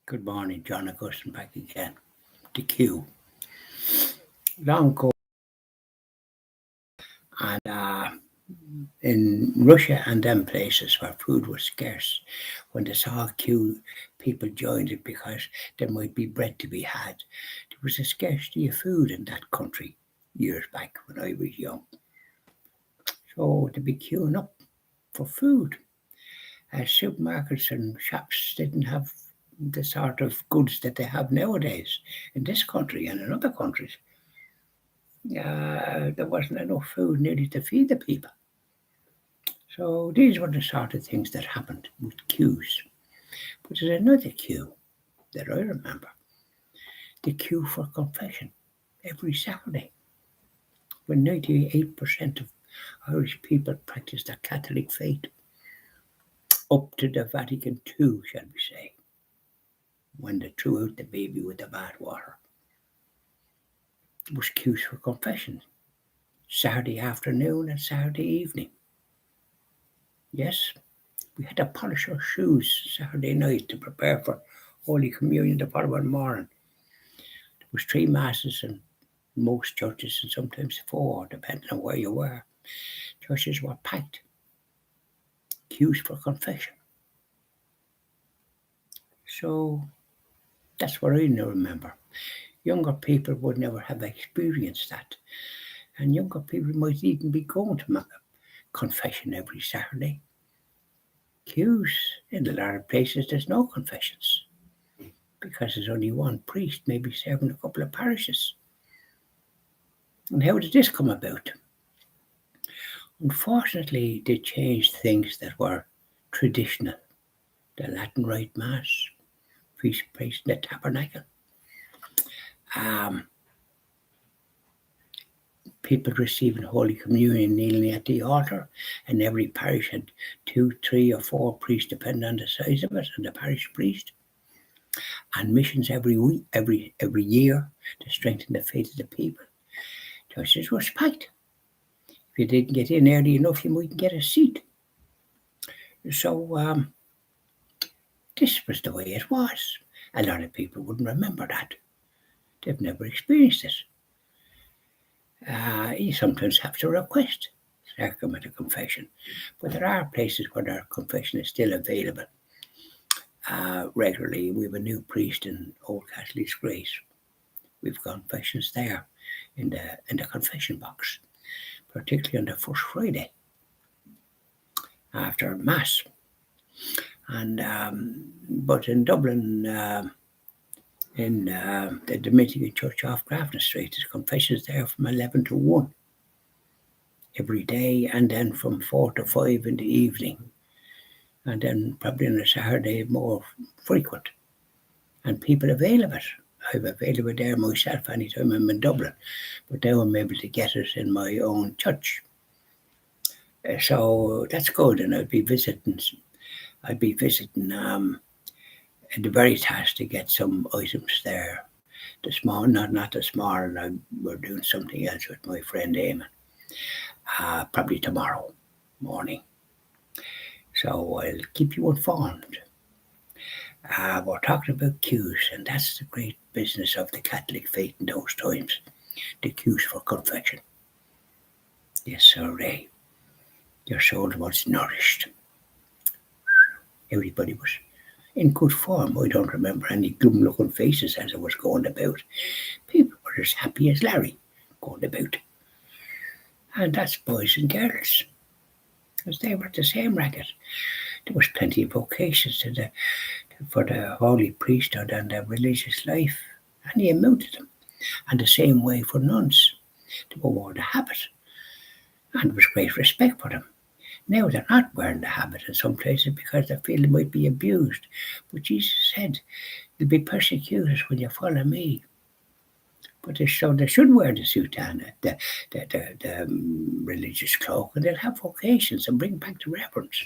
Good morning, John Augustine back again. The Queue. Long ago, and in Russia and them places where food was scarce, when they saw a queue, people joined it because there might be bread to be had. There was a scarcity of food in that country years back when I was young. So to be queuing up for food. Supermarkets and shops didn't have the sort of goods that they have nowadays in this country and in other countries. There wasn't enough food nearly to feed the people. So these were the sort of things that happened with queues. But there's another queue that I remember, the queue for confession every Saturday, when 98% of Irish people practiced their Catholic faith up to the Vatican II, shall we say, when they threw out the baby with the bathwater. There was queues for confession, Saturday afternoon and Saturday evening. Yes, we had to polish our shoes Saturday night to prepare for Holy Communion the following morning. There was 3 masses in most churches and sometimes 4, depending on where you were. Churches were packed. Queues for confession. So that's what I now remember. Younger people would never have experienced that. And younger people might even be going to confession every Saturday. Queues in a lot of places, there's no confessions because there's only one priest, maybe serving a couple of parishes. And how did this come about? Unfortunately, they changed things that were traditional. The Latin Rite Mass, feast praise in the tabernacle. Um, People receiving Holy Communion kneeling at the altar, and every parish had 2, 3, or 4 priests, depending on the size of it, and the parish priest. And missions every week, every year to strengthen the faith of the people. Churches were packed. If you didn't get in early enough, you mightn't get a seat. So this was the way it was. A lot of people wouldn't remember that. They've never experienced it. You sometimes have to request sacrament of confession, but there are places where their confession is still available. Regularly, we have a new priest in Old Catholics Grace. We've confessions there in the confession box, particularly on the first Friday after Mass. And but in Dublin, in the Dominican Church off Grafton Street, there's confessions there from 11 to 1 every day, and then from 4 to 5 in the evening, and then probably on a Saturday more frequent. And people avail of it. I've availed of it there myself anytime I'm in Dublin, but now I'm able to get it in my own church. So that's good, and I'd be visiting in the Veritas to get some items there. The small, not the small, and we're doing something else with my friend Eamon, probably tomorrow morning. So I'll keep you informed. We're talking about queues, and that's the great business of the Catholic faith in those times. The queues for confession. Yes, sir, your soul was nourished. Everybody was in good form. I don't remember any glum-looking faces as I was going about. People were as happy as Larry going about. And that's boys and girls, because they were the same racket. There was plenty of vocations for the holy priesthood and the religious life, and he amounted them. And the same way for nuns. They were wore the habit, and there was great respect for them. Now they're not wearing the habit in some places because they feel they might be abused. But Jesus said, "You'll be persecuted when you follow me." But they should wear the soutana, the religious cloak, and they'll have vocations and bring back the reverence,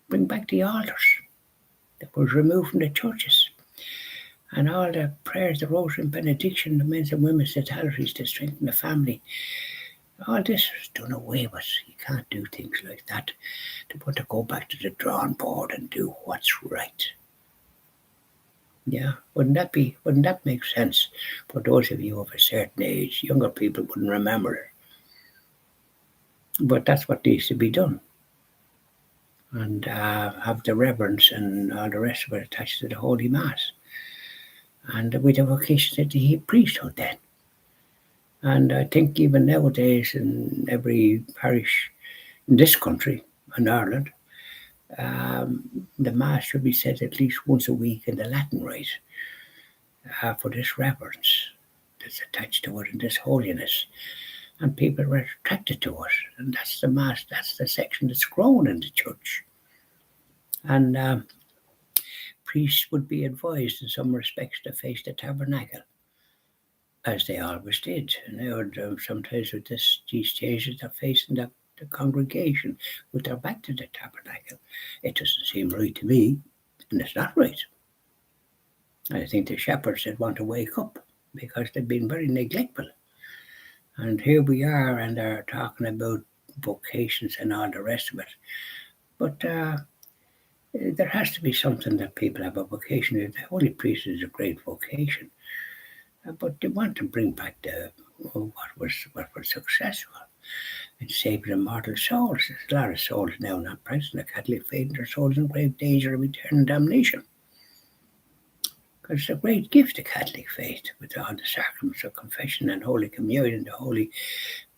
bring back the altars that was removed from the churches, and all the prayers, the rosary and benediction, the men's and women's totalities to strengthen the family. All this is done away with. You can't do things like that. They want to go back to the drawing board and do what's right. Yeah, wouldn't that make sense? For those of you of a certain age, younger people wouldn't remember it. But that's what needs to be done. And have the reverence and all the rest of it attached to the Holy Mass. And with the vocation of the priesthood then. And I think even nowadays in every parish in this country, in Ireland, the Mass should be said at least once a week in the Latin rite for this reverence that's attached to it and this holiness. And people are attracted to it. And that's the Mass, that's the section that's grown in the church. And priests would be advised in some respects to face the tabernacle, as they always did. Now, sometimes with these changes, they're facing the congregation with their back to the tabernacle. It doesn't seem right to me, and it's not right. I think the shepherds would want to wake up because they've been very neglectful. And here we are, and they're talking about vocations and all the rest of it. But there has to be something that people have a vocation. The holy priesthood is a great vocation, but they want to bring back what was successful in saving immortal souls. There's a lot of souls now not present in the Catholic faith, and their souls in grave danger of eternal damnation. Because it's a great gift, the Catholic faith, with all the sacraments of confession and Holy Communion,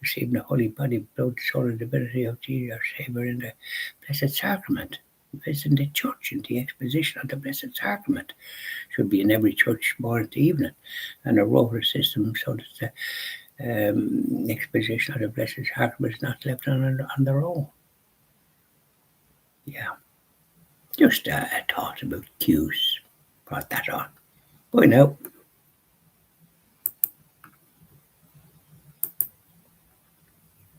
receiving the holy body, blood, soul, and divinity of Jesus, our Saviour, in the Blessed Sacrament. Visiting the church and the exposition of the Blessed Sacrament should be in every church morning to evening, and a rota system so that the exposition of the Blessed Sacrament is not left on their own. Yeah, just a thought about cues. Brought that on. Bye now.